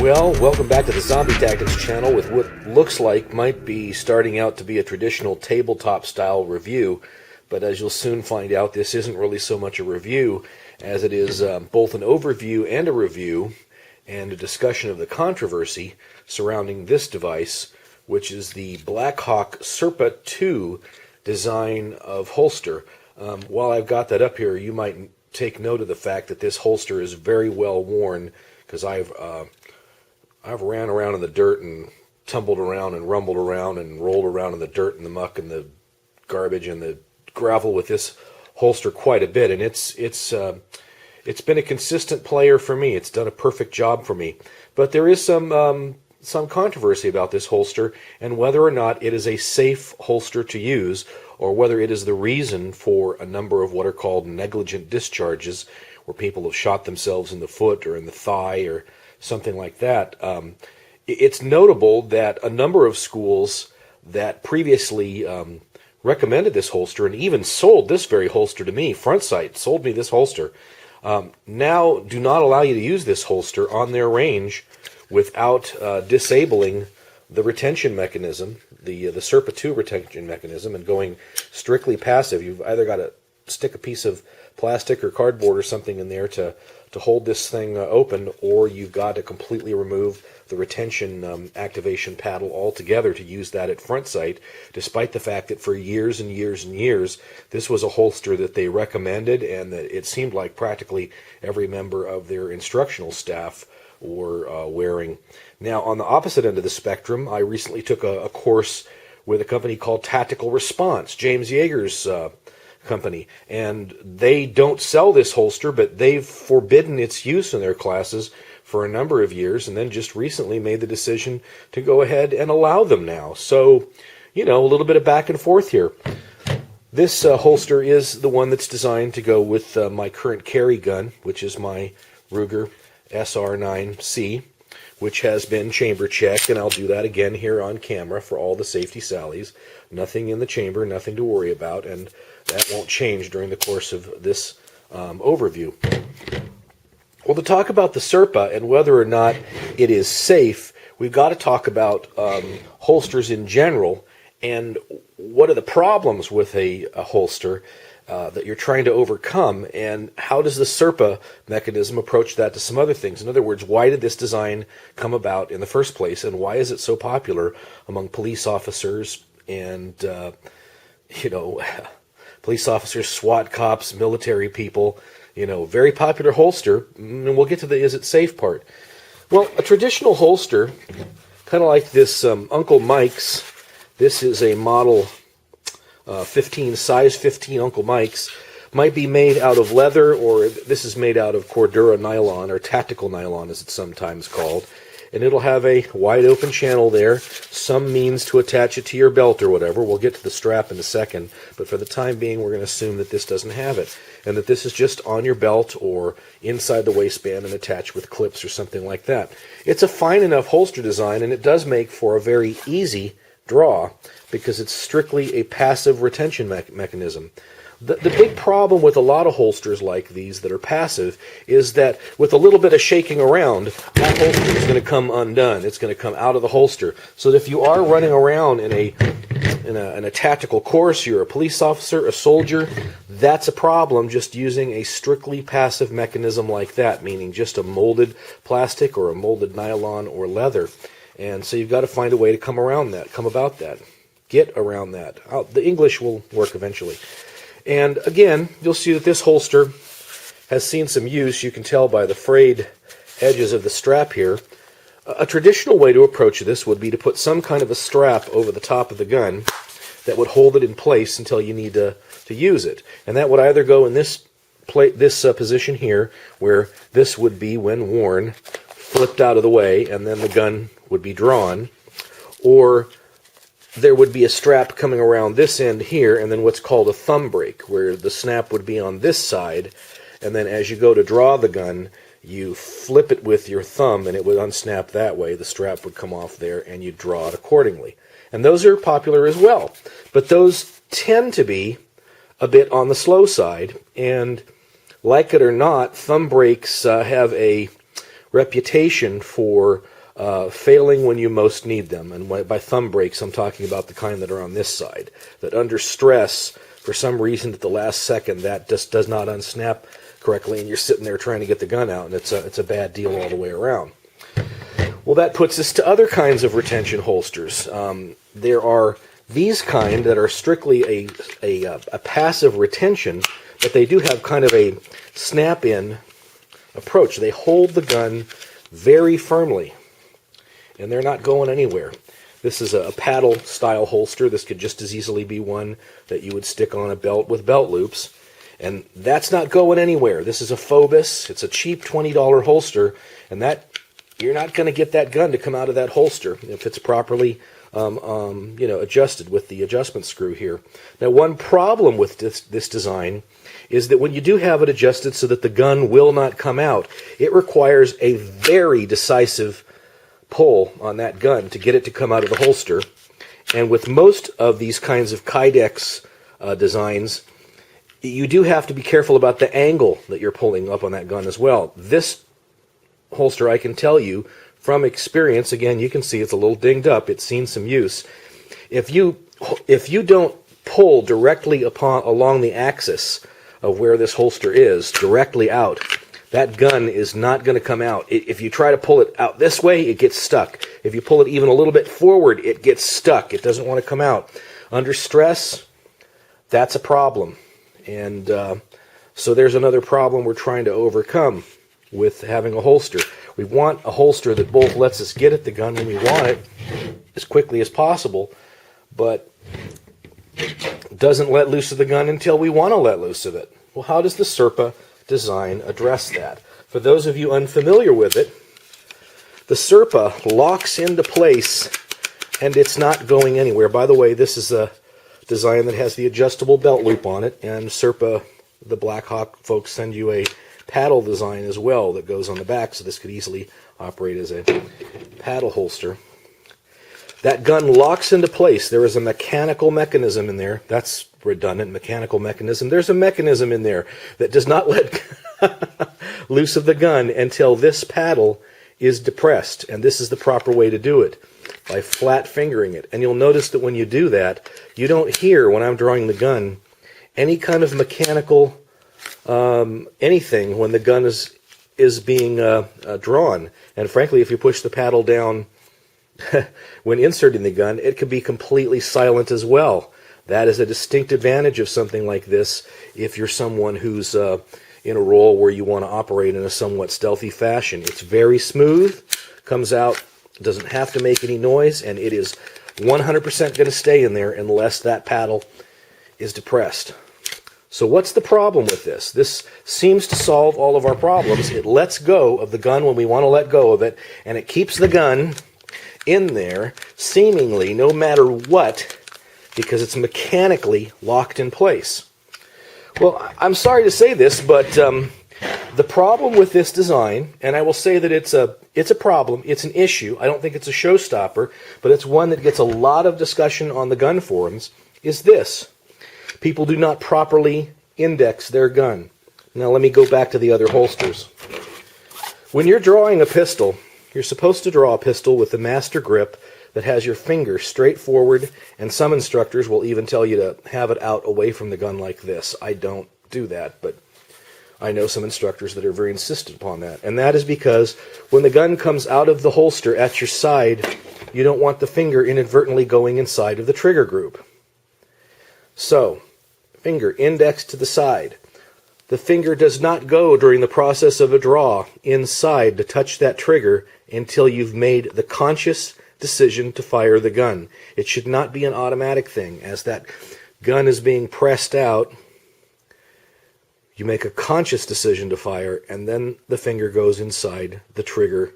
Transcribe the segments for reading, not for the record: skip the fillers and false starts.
Well, welcome back to the ZombieTactics channel with what looks like might be starting out to be a traditional tabletop-style review, but as you'll soon find out, this isn't really so much a review as it is both an overview and a review and a discussion of the controversy surrounding this device, which is the Blackhawk Serpa2 design of holster. While I've got that up here, you might take note of the fact that this holster is very well worn, because I've ran around in the dirt and tumbled around and rumbled around and rolled around in the dirt and the muck and the garbage and the gravel with this holster quite a bit, and it's been a consistent player for me. It's done a perfect job for me. But there is some controversy about this holster and whether or not it is a safe holster to use, or whether it is the reason for a number of what are called negligent discharges, where people have shot themselves in the foot or in the thigh or something like that. It's notable that a number of schools that previously recommended this holster and even sold this very holster to me, Front Sight sold me this holster, now do not allow you to use this holster on their range without disabling the retention mechanism, the Serpa2 retention mechanism, and going strictly passive. You've either got to stick a piece of plastic or cardboard or something in there to hold this thing open, or you've got to completely remove the retention activation paddle altogether to use that at Front Sight, despite the fact that for years and years and years this was a holster that they recommended and that it seemed like practically every member of their instructional staff were wearing. Now, on the opposite end of the spectrum, I recently took a course with a company called Tactical Response, James Yeager's company, and they don't sell this holster, but they've forbidden its use in their classes for a number of years, and then just recently made the decision to go ahead and allow them now. So, you know, a little bit of back and forth here. This holster is the one that's designed to go with my current carry gun, which is my Ruger SR9C, which has been chamber checked, and I'll do that again here on camera for all the safety sallies. Nothing in the chamber, nothing to worry about, and that won't change during the course of this overview. Well, to talk about the Serpa and whether or not it is safe, we've got to talk about holsters in general and what are the problems with a holster that you're trying to overcome, and how does the Serpa mechanism approach that to some other things? In other words, why did this design come about in the first place, and why is it so popular among police officers and, police officers, SWAT cops, military people? Very popular holster, and we'll get to the is it safe part. Well, a traditional holster, kind of like this Uncle Mike's, this is a model 15, size 15 Uncle Mike's, might be made out of leather, or this is made out of Cordura nylon, or tactical nylon as it's sometimes called, and it'll have a wide open channel there, some means to attach it to your belt or whatever. We'll get to the strap in a second, but for the time being we're going to assume that this doesn't have it, and that this is just on your belt or inside the waistband and attached with clips or something like that. It's a fine enough holster design, and it does make for a very easy draw because it's strictly a passive retention mechanism. The big problem with a lot of holsters like these that are passive is that with a little bit of shaking around, that holster is going to come undone. It's going to come out of the holster. So that if you are running around in a tactical course, you're a police officer, a soldier, that's a problem just using a strictly passive mechanism like that, meaning just a molded plastic or a molded nylon or leather. And so you've got to find a way to come about that, get around that. The English will work eventually. And again, you'll see that this holster has seen some use. You can tell by the frayed edges of the strap here. A traditional way to approach this would be to put some kind of a strap over the top of the gun that would hold it in place until you need to use it. And that would either go in this position here, where this would be, when worn, flipped out of the way, and then the gun would be drawn, or there would be a strap coming around this end here, and then what's called a thumb break, where the snap would be on this side, and then as you go to draw the gun, you flip it with your thumb, and it would unsnap that way. The strap would come off there, and you draw it accordingly. And those are popular as well, but those tend to be a bit on the slow side, and like it or not, thumb brakes have a reputation for failing when you most need them. And by thumb brakes, I'm talking about the kind that are on this side, that under stress, for some reason at the last second, that just does not unsnap correctly, and you're sitting there trying to get the gun out, and it's a bad deal all the way around. Well, that puts us to other kinds of retention holsters. There are these kind that are strictly a passive retention, but they do have kind of a snap-in approach. They hold the gun very firmly, and they're not going anywhere. This is a paddle-style holster. This could just as easily be one that you would stick on a belt with belt loops, and that's not going anywhere. This is a Phobos. It's a cheap $20 holster, and that you're not going to get that gun to come out of that holster if it's properly adjusted with the adjustment screw here. Now, one problem with this design is that when you do have it adjusted so that the gun will not come out, it requires a very decisive pull on that gun to get it to come out of the holster. And with most of these kinds of Kydex designs, you do have to be careful about the angle that you're pulling up on that gun as well. This holster, I can tell you from experience, again, you can see it's a little dinged up. It's seen some use. If you don't pull directly along the axis of where this holster is, directly out, that gun is not going to come out. If you try to pull it out this way, it gets stuck. If you pull it even a little bit forward, it gets stuck. It doesn't want to come out. Under stress, that's a problem. And so there's another problem we're trying to overcome with having a holster. We want a holster that both lets us get at the gun when we want it as quickly as possible, but doesn't let loose of the gun until we want to let loose of it. Well, how does the Serpa design address that? For those of you unfamiliar with it, the Serpa locks into place and it's not going anywhere. By the way, this is a design that has the adjustable belt loop on it, and Serpa, the Blackhawk folks, send you a paddle design as well that goes on the back, so this could easily operate as a paddle holster. That gun locks into place. There is a mechanical mechanism in there. That's redundant, mechanical mechanism. There's a mechanism in there that does not let loose of the gun until this paddle is depressed, and this is the proper way to do it, by flat fingering it. And you'll notice that when you do that, you don't hear, when I'm drawing the gun, any kind of mechanical anything when the gun is being drawn. And frankly, if you push the paddle down when inserting the gun, it could be completely silent as well. That is a distinct advantage of something like this if you're someone who's in a role where you want to operate in a somewhat stealthy fashion. It's very smooth, comes out, doesn't have to make any noise, and it is 100% going to stay in there unless that paddle is depressed. So what's the problem with this? This seems to solve all of our problems. It lets go of the gun when we want to let go of it, and it keeps the gun in there, seemingly, no matter what, because it's mechanically locked in place. Well, I'm sorry to say this, but the problem with this design, and I will say that it's a problem, it's an issue, I don't think it's a showstopper, but it's one that gets a lot of discussion on the gun forums, is this. People do not properly index their gun. Now let me go back to the other holsters. When you're drawing a pistol, you're supposed to draw a pistol with the master grip that has your finger straight forward, and some instructors will even tell you to have it out away from the gun like this. I don't do that, but I know some instructors that are very insistent upon that. And that is because when the gun comes out of the holster at your side, you don't want the finger inadvertently going inside of the trigger group. So, finger indexed to the side. The finger does not go during the process of a draw inside to touch that trigger until you've made the conscious decision to fire the gun. It should not be an automatic thing. As that gun is being pressed out, you make a conscious decision to fire, and then the finger goes inside the trigger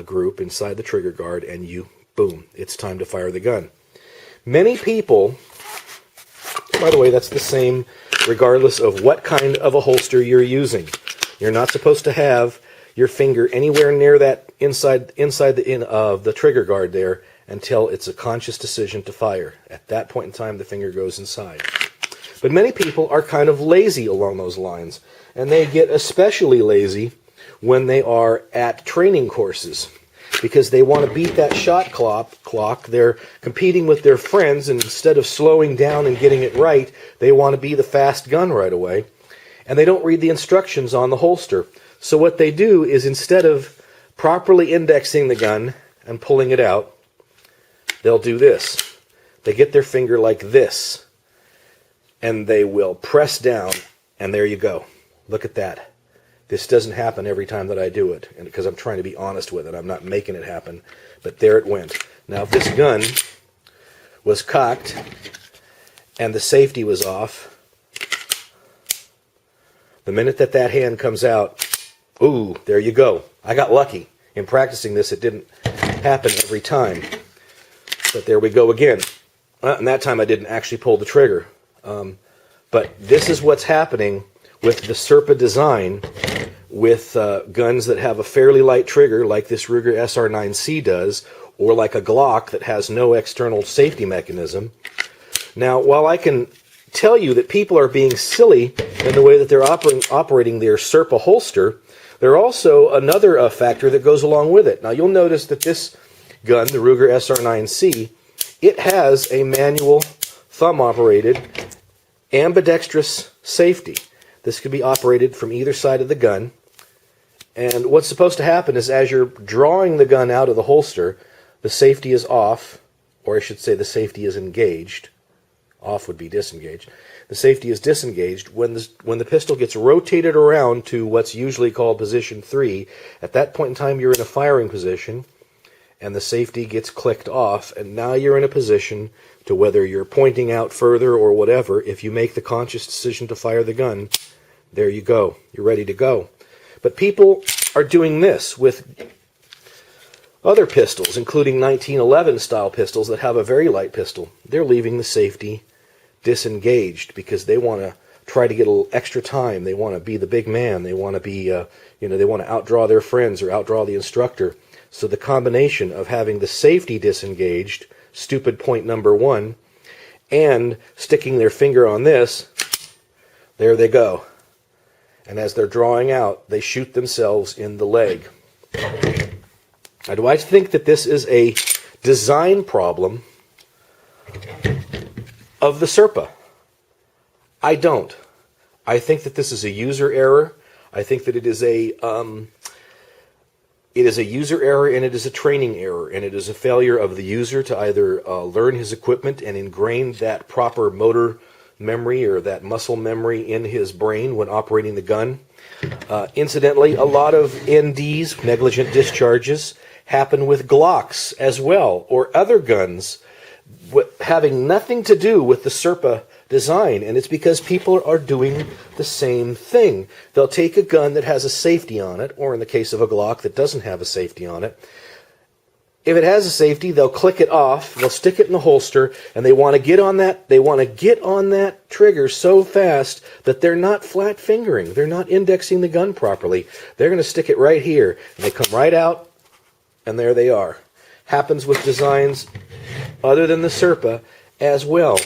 group, inside the trigger guard, and you, boom, it's time to fire the gun. Many people, by the way, that's the same regardless of what kind of a holster you're using. You're not supposed to have your finger anywhere near that inside the trigger guard there until it's a conscious decision to fire. At that point in time, the finger goes inside. But many people are kind of lazy along those lines, and they get especially lazy when they are at training courses, because they want to beat that shot clock. They're competing with their friends, and instead of slowing down and getting it right, they want to be the fast gun right away. And they don't read the instructions on the holster. So what they do is, instead of properly indexing the gun and pulling it out, they'll do this. They get their finger like this, and they will press down, and there you go. Look at that. This doesn't happen every time that I do it, and because I'm trying to be honest with it. I'm not making it happen, but there it went. Now, if this gun was cocked and the safety was off, the minute that that hand comes out, ooh, there you go. I got lucky. In practicing this, it didn't happen every time. But there we go again. And that time I didn't actually pull the trigger. But this is what's happening with the Serpa design, with guns that have a fairly light trigger, like this Ruger SR9C does, or like a Glock that has no external safety mechanism. Now, while I can tell you that people are being silly in the way that they're operating their Serpa holster, there's also another factor that goes along with it. Now, you'll notice that this gun, the Ruger SR9C, it has a manual, thumb-operated, ambidextrous safety. This can be operated from either side of the gun. And what's supposed to happen is, as you're drawing the gun out of the holster, the safety is off, or I should say the safety is engaged. Off would be disengaged. The safety is disengaged. When the pistol gets rotated around to what's usually called position 3, at that point in time you're in a firing position, and the safety gets clicked off, and now you're in a position to, whether you're pointing out further or whatever, if you make the conscious decision to fire the gun, there you go. You're ready to go. But people are doing this with other pistols, including 1911 style pistols that have a very light pistol. They're leaving the safety disengaged because they want to try to get a little extra time. They want to be the big man. They want to be, they want to outdraw their friends or outdraw the instructor. So the combination of having the safety disengaged, stupid point number one, and sticking their finger on this, there they go. And as they're drawing out, they shoot themselves in the leg. Now, do I think that this is a design problem of the Serpa? I don't. I think that this is a user error. I think that it is a user error, and it is a training error, and it is a failure of the user to either learn his equipment and ingrain that proper motor memory or that muscle memory in his brain when operating the gun. Incidentally, a lot of NDs, negligent discharges, happen with Glocks as well, or other guns having nothing to do with the Serpa design, and it's because people are doing the same thing. They'll take a gun that has a safety on it, or in the case of a Glock that doesn't have a safety on it. If it has a safety, they'll click it off, they'll stick it in the holster, and they want to get on that trigger so fast that they're not flat fingering, they're not indexing the gun properly. They're going to stick it right here, and they come right out, and there they are. Happens with designs other than the Serpa as well.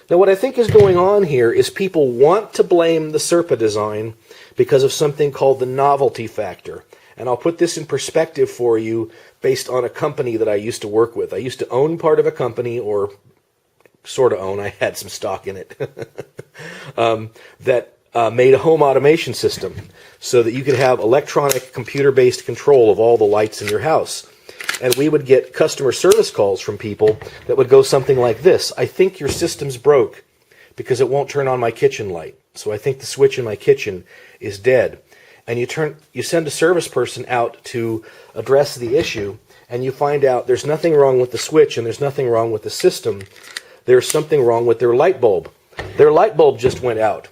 Now, what I think is going on here is people want to blame the Serpa design because of something called the Novelty Factor. And I'll put this in perspective for you based on a company that I used to work with. I used to own part of a company, or sort of own, I had some stock in it, that made a home automation system so that you could have electronic computer-based control of all the lights in your house. And we would get customer service calls from people that would go something like this: I think your system's broke because it won't turn on my kitchen light. So I think the switch in my kitchen is dead. And you send a service person out to address the issue, and you find out there's nothing wrong with the switch and there's nothing wrong with the system. There's something wrong with their light bulb. Their light bulb just went out.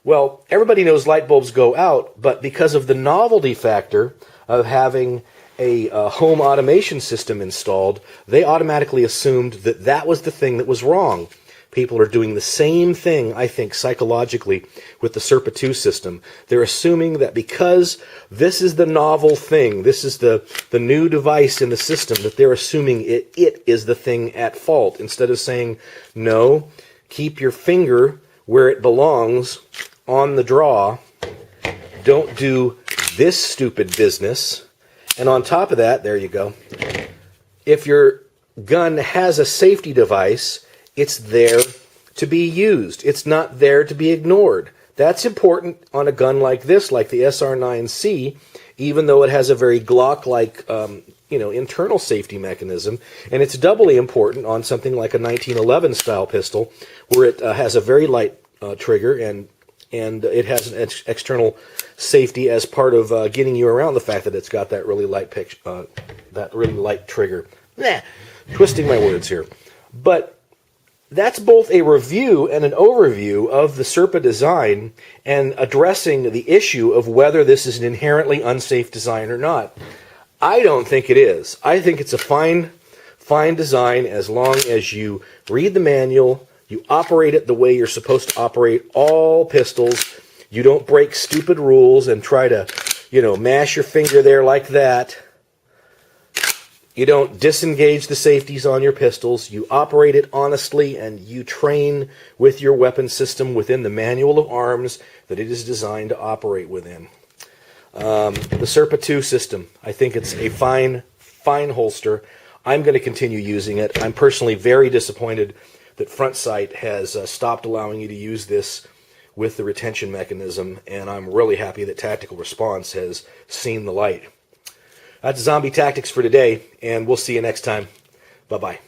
Well, everybody knows light bulbs go out, but because of the novelty factor of having a home automation system installed, they automatically assumed that that was the thing that was wrong. People are doing the same thing, I think, psychologically with the Serpa2 system. They're assuming that because this is the novel thing, this is the new device in the system, that they're assuming it is the thing at fault, instead of saying, no, keep your finger where it belongs on the draw. Don't do this stupid business. And on top of that, there you go. If your gun has a safety device, it's there to be used. It's not there to be ignored. That's important on a gun like this, like the SR9C, even though it has a very Glock-like, internal safety mechanism. And it's doubly important on something like a 1911 style pistol, where it has a very light trigger and it has an external safety as part of getting you around the fact that it's got that really light trigger. Twisting my words here. But that's both a review and an overview of the Serpa design and addressing the issue of whether this is an inherently unsafe design or not. I don't think it is. I think it's a fine design as long as you read the manual, you operate it the way you're supposed to operate all pistols, you don't break stupid rules and try to, mash your finger there like that. You don't disengage the safeties on your pistols. You operate it honestly, and you train with your weapon system within the manual of arms that it is designed to operate within. The Serpa2 system, I think it's a fine holster. I'm going to continue using it. I'm personally very disappointed that Front Sight has stopped allowing you to use this with the retention mechanism, and I'm really happy that Tactical Response has seen the light. That's ZombieTactics for today, and we'll see you next time. Bye-bye.